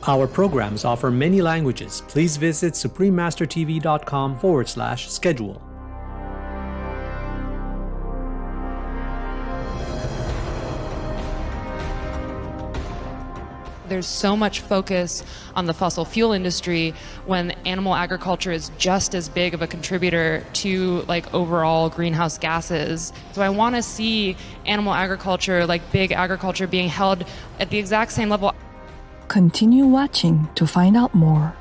Our programs offer many languages. Please visit suprememastertv.com/schedule. There's so much focus on the fossil fuel industry when animal agriculture is just as big of a contributor to overall greenhouse gases. So I want to see animal agriculture, big agriculture, being held at the exact same level. Continue watching to find out more.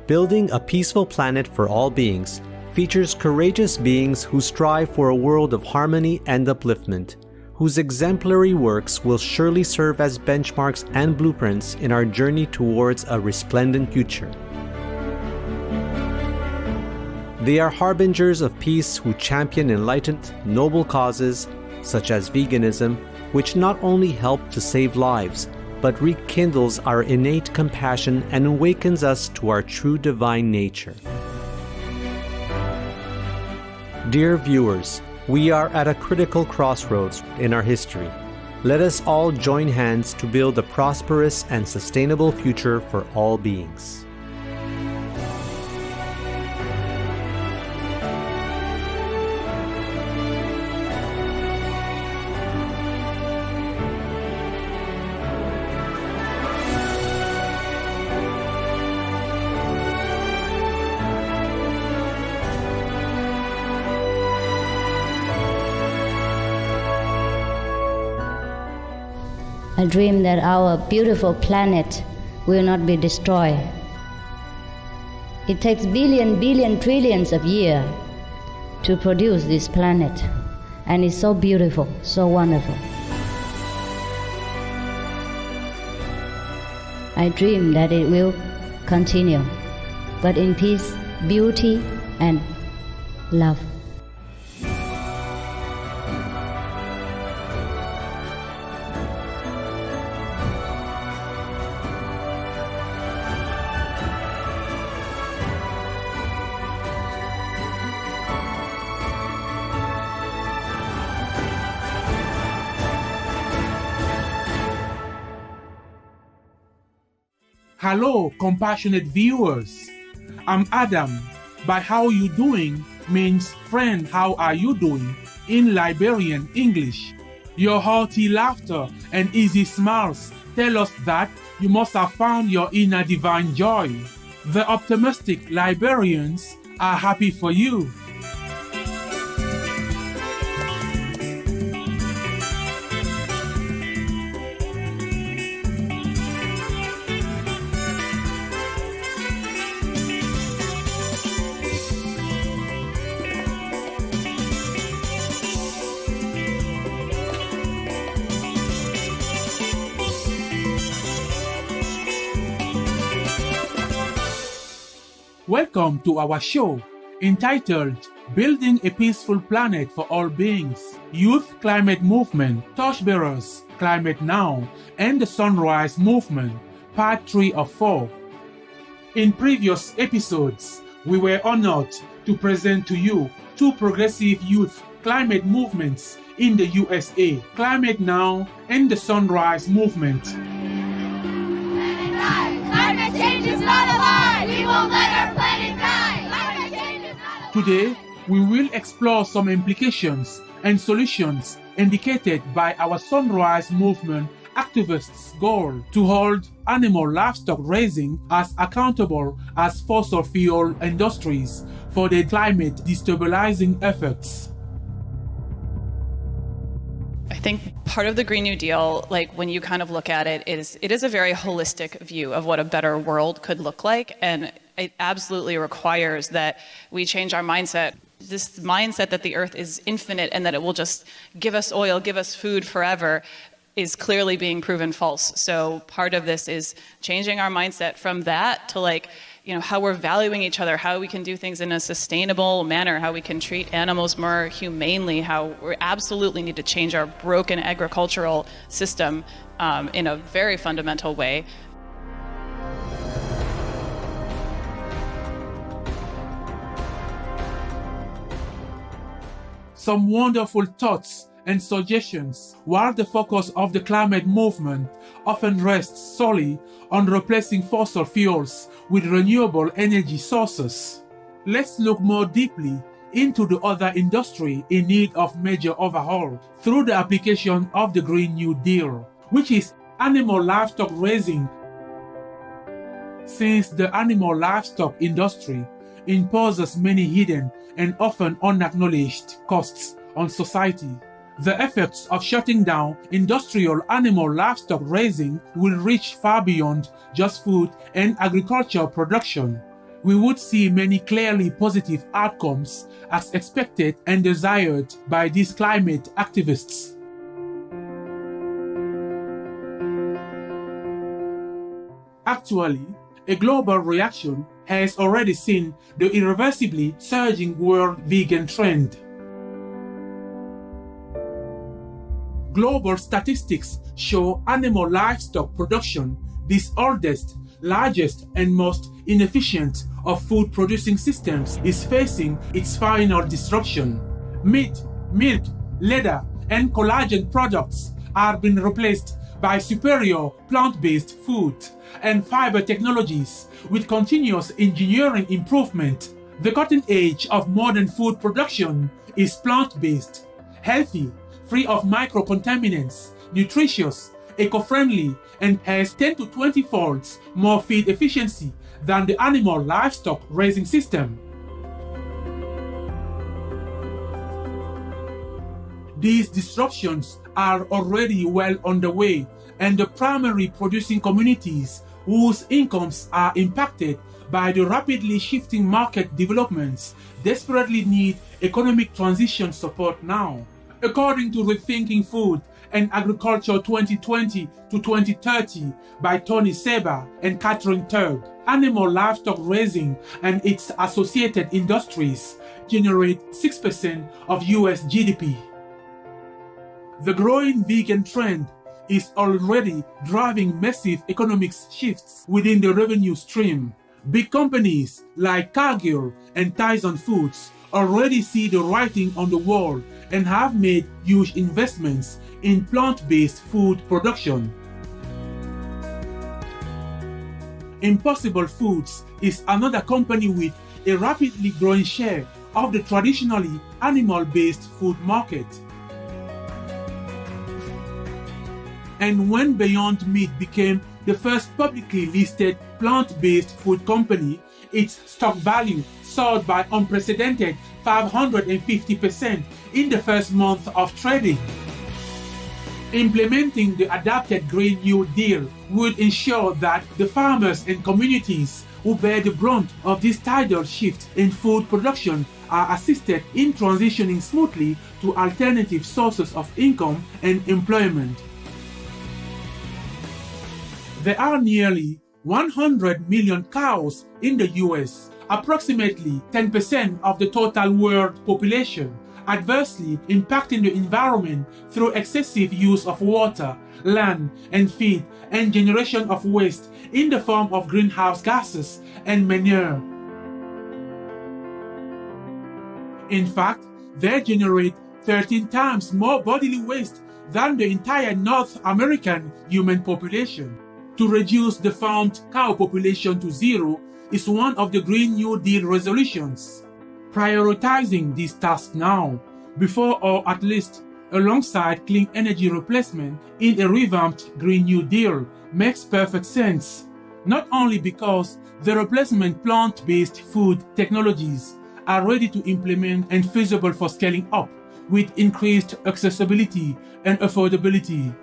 Building a Peaceful Planet for All Beings features courageous beings who strive for a world of harmony and upliftment, whose exemplary works will surely serve as benchmarks and blueprints in our journey towards a resplendent future. They are harbingers of peace who champion enlightened, noble causes, such as veganism, which not only help to save lives, but rekindles our innate compassion and awakens us to our true divine nature. Dear viewers, we are at a critical crossroads in our history. Let us all join hands to build a prosperous and sustainable future for all beings. I dream that our beautiful planet will not be destroyed. It takes billion, trillions of years to produce this planet, and it's so beautiful, so wonderful. I dream that it will continue, but in peace, beauty, and love. Hello, compassionate viewers. I'm Adam. By how you doing means friend, how are you doing in Liberian English. Your hearty laughter and easy smiles tell us that you must have found your inner divine joy. The optimistic Liberians are happy for you. Welcome to our show entitled Building a Peaceful Planet for All Beings, Youth Climate Movement, Torchbearers, Climate Now, and the Sunrise Movement, Part 3 of 4. In previous episodes, we were honored to present to you two progressive youth climate movements in the USA, Climate Now and the Sunrise Movement. Climate change is not a lie! We won't let our planet die! Climate change is not a lie! Today, we will explore some implications and solutions indicated by our Sunrise Movement activists' goal to hold animal livestock raising as accountable as fossil fuel industries for their climate destabilizing effects. I think part of the Green New Deal, when you kind of look at it is a very holistic view of what a better world could look like. And it absolutely requires that we change our mindset. This mindset that the earth is infinite and that it will just give us oil, give us food forever is clearly being proven false. So part of this is changing our mindset from that to how we're valuing each other, how we can do things in a sustainable manner, how we can treat animals more humanely, how we absolutely need to change our broken agricultural system in a very fundamental way. some wonderful thoughts and suggestions, while the focus of the climate movement often rests solely on replacing fossil fuels with renewable energy sources. Let's look more deeply into the other industry in need of major overhaul through the application of the Green New Deal, which is animal livestock raising. Since the animal livestock industry imposes many hidden and often unacknowledged costs on society, the effects of shutting down industrial animal livestock raising will reach far beyond just food and agricultural production. We would see many clearly positive outcomes as expected and desired by these climate activists. Actually, a global reaction has already seen the irreversibly surging world vegan trend. Global statistics show animal livestock production, this oldest, largest, and most inefficient of food-producing systems, is facing its final disruption. Meat, milk, leather, and collagen products are being replaced by superior plant-based food and fiber technologies with continuous engineering improvement. The cutting edge of modern food production is plant-based, healthy, free of microcontaminants, nutritious, eco-friendly, and has 10 to 20 folds more feed efficiency than the animal livestock raising system. These disruptions are already well underway, and the primary producing communities whose incomes are impacted by the rapidly shifting market developments desperately need economic transition support now. According to Rethinking Food and Agriculture 2020 to 2030 by Tony Seba and Catherine Turg, animal livestock raising and its associated industries generate 6% of US GDP. The growing vegan trend is already driving massive economic shifts within the revenue stream. Big companies like Cargill and Tyson Foods already see the writing on the wall and have made huge investments in plant-based food production. Impossible Foods is another company with a rapidly growing share of the traditionally animal-based food market. And when Beyond Meat became the first publicly listed plant-based food company, its stock value soared by unprecedented 550% in the first month of trading. Implementing the adapted Green New Deal would ensure that the farmers and communities who bear the brunt of this tidal shift in food production are assisted in transitioning smoothly to alternative sources of income and employment. There are nearly 100 million cows in the US, approximately 10% of the total world population, adversely impacting the environment through excessive use of water, land, and feed, and generation of waste in the form of greenhouse gases and manure. In fact, they generate 13 times more bodily waste than the entire North American human population. To reduce the farmed cow population to zero is one of the Green New Deal resolutions. Prioritizing this task now, before or at least alongside clean energy replacement in a revamped Green New Deal, makes perfect sense. Not only because the replacement plant-based food technologies are ready to implement and feasible for scaling up with increased accessibility and affordability,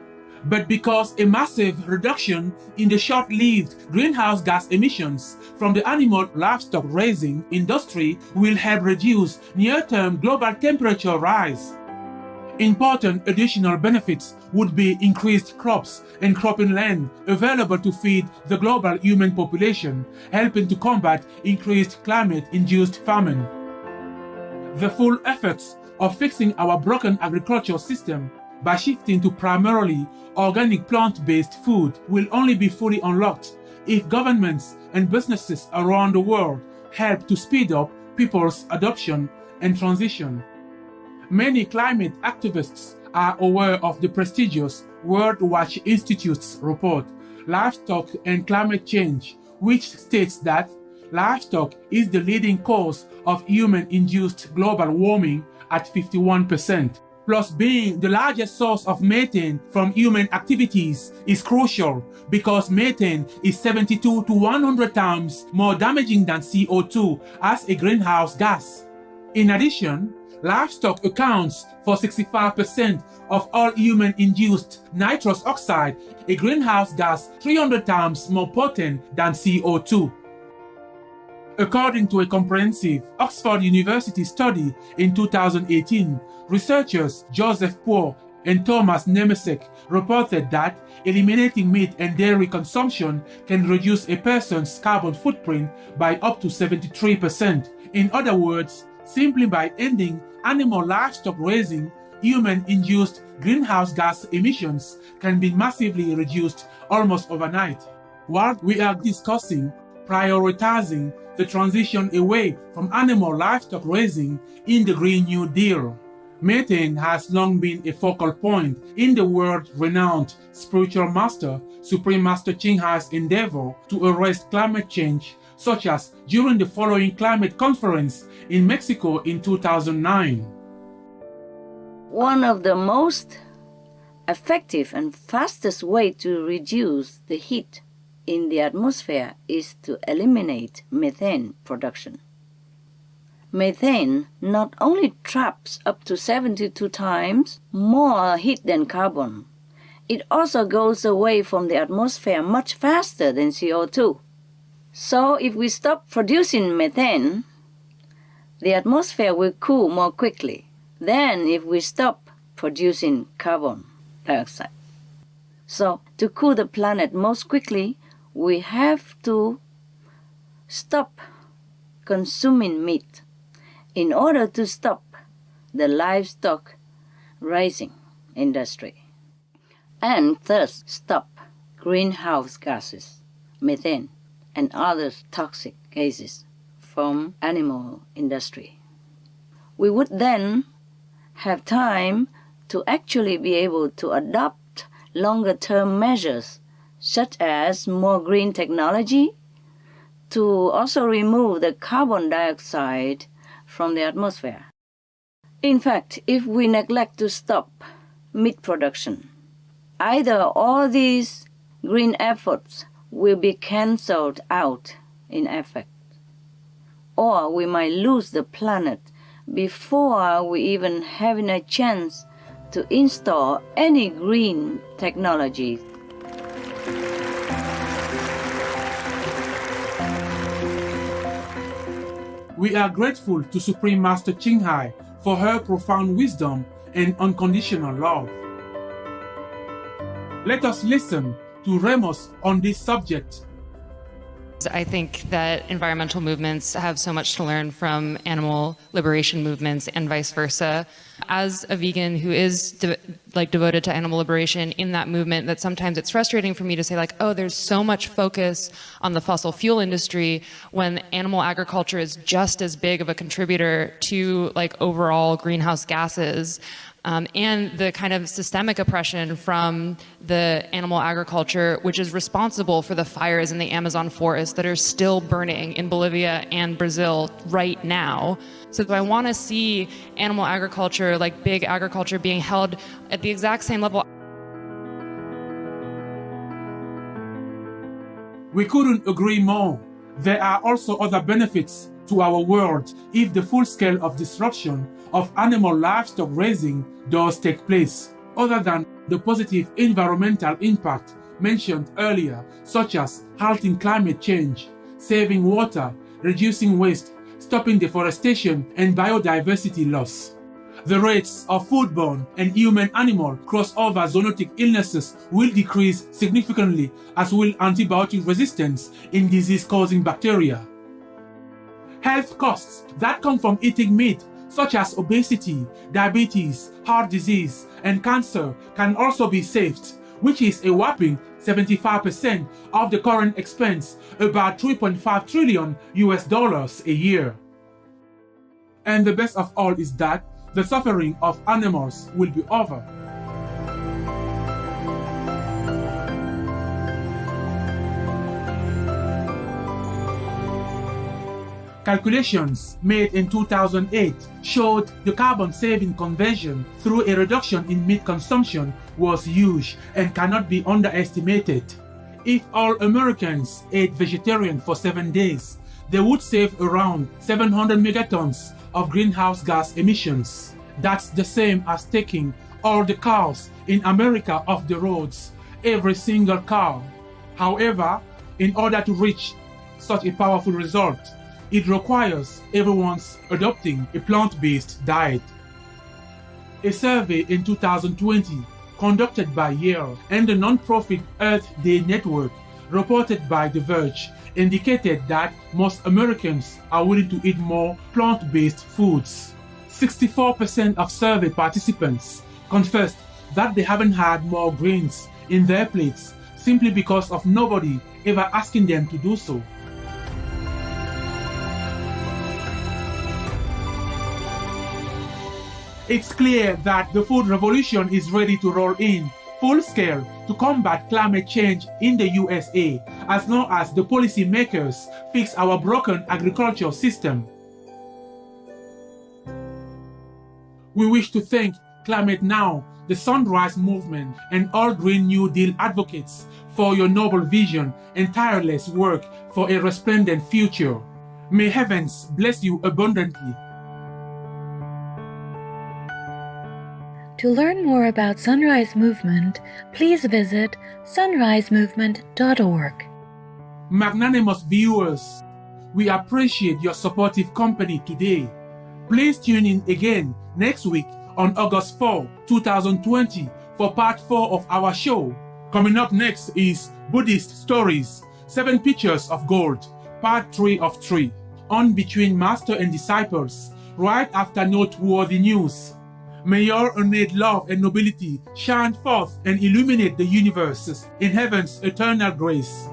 but because a massive reduction in the short-lived greenhouse gas emissions from the animal livestock raising industry will help reduce near-term global temperature rise. Important additional benefits would be increased crops and cropping land available to feed the global human population, helping to combat increased climate-induced famine. The full effects of fixing our broken agricultural system by shifting to primarily organic plant-based food will only be fully unlocked if governments and businesses around the world help to speed up people's adoption and transition. Many climate activists are aware of the prestigious World Watch Institute's report, Livestock and Climate Change, which states that livestock is the leading cause of human-induced global warming at 51%. Plus, being the largest source of methane from human activities is crucial because methane is 72 to 100 times more damaging than CO2 as a greenhouse gas. In addition, livestock accounts for 65% of all human-induced nitrous oxide, a greenhouse gas 300 times more potent than CO2. According to a comprehensive Oxford University study in 2018, researchers Joseph Poor and Thomas Nemesek reported that eliminating meat and dairy consumption can reduce a person's carbon footprint by up to 73%. In other words, simply by ending animal livestock raising, human-induced greenhouse gas emissions can be massively reduced almost overnight. While we are discussing prioritizing the transition away from animal livestock raising in the Green New Deal, methane has long been a focal point in the world-renowned spiritual master, Supreme Master Ching Hai's endeavor to arrest climate change, such as during the following climate conference in Mexico in 2009. One of the most effective and fastest ways to reduce the heat in the atmosphere is to eliminate methane production. Methane not only traps up to 72 times more heat than carbon, it also goes away from the atmosphere much faster than CO2. So if we stop producing methane, the atmosphere will cool more quickly than if we stop producing carbon dioxide. So to cool the planet most quickly, we have to stop consuming meat in order to stop the livestock raising industry and thus stop greenhouse gases, methane, and other toxic gases from animal industry. We would then have time to actually be able to adopt longer-term measures such as more green technology to also remove the carbon dioxide from the atmosphere. In fact, if we neglect to stop meat production, either all these green efforts will be cancelled out in effect, or we might lose the planet before we even having a chance to install any green technology. We are grateful to Supreme Master Ching Hai for her profound wisdom and unconditional love. Let us listen to Ramos on this subject. I think that environmental movements have so much to learn from animal liberation movements and vice versa. As a vegan who is devoted to animal liberation in that movement, that sometimes it's frustrating for me to say like, oh, there's so much focus on the fossil fuel industry when animal agriculture is just as big of a contributor to like overall greenhouse gases. And the kind of systemic oppression from the animal agriculture, which is responsible for the fires in the Amazon forest that are still burning in Bolivia and Brazil right now. So I want to see animal agriculture, like big agriculture, being held at the exact same level. We couldn't agree more. There are also other benefits to our world if the full scale of disruption of animal livestock raising does take place, other than the positive environmental impact mentioned earlier, such as halting climate change, saving water, reducing waste, stopping deforestation and biodiversity loss. The rates of foodborne and human-animal crossover zoonotic illnesses will decrease significantly, as will antibiotic resistance in disease-causing bacteria. Health costs that come from eating meat, such as obesity, diabetes, heart disease, and cancer, can also be saved, which is a whopping 75% of the current expense, about $3.5 trillion a year. And the best of all is that the suffering of animals will be over. Calculations made in 2008 showed the carbon-saving conversion through a reduction in meat consumption was huge and cannot be underestimated. If all Americans ate vegetarian for 7 days, they would save around 700 megatons of greenhouse gas emissions. That's the same as taking all the cars in America off the roads, every single car. However, in order to reach such a powerful result, it requires everyone's adopting a plant-based diet. A survey in 2020 conducted by Yale and the non-profit Earth Day Network reported by The Verge indicated that most Americans are willing to eat more plant-based foods. 64% of survey participants confessed that they haven't had more grains in their plates simply because of nobody ever asking them to do so. It's clear that the food revolution is ready to roll in full scale to combat climate change in the USA, as long as the policy makers fix our broken agriculture system. We wish to thank Climate Now, the Sunrise Movement, and all Green New Deal advocates for your noble vision and tireless work for a resplendent future. May heavens bless you abundantly. To learn more about Sunrise Movement, please visit sunrisemovement.org. Magnanimous viewers, we appreciate your supportive company today. Please tune in again next week on August 4, 2020 for part 4 of our show. Coming up next is Buddhist Stories, 7 Pictures of Gold, part 3 of 3, on Between Master and Disciples, right after noteworthy news. May your innate love and nobility shine forth and illuminate the universe in heaven's eternal grace.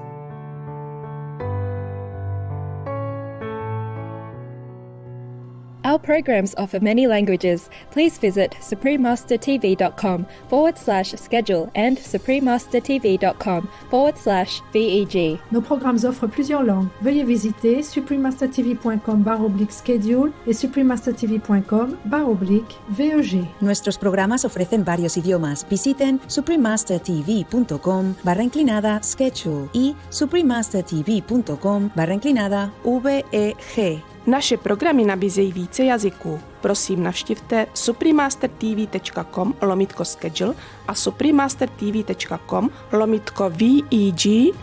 Our programs offer many languages. Please visit suprememastertv.com/schedule and suprememastertv.com/VEG. Nos programmes offrent plusieurs langues. Veuillez visiter suprememastertv.com/schedule et suprememastertv.com/VEG. Nuestros programas ofrecen varios idiomas. Visiten suprememastertv.com/schedule y suprememastertv.com/VEG. Naše programy nabízejí více jazyků. Prosím, navštivte suprememastertv.com/schedule a suprememastertv.com/VEG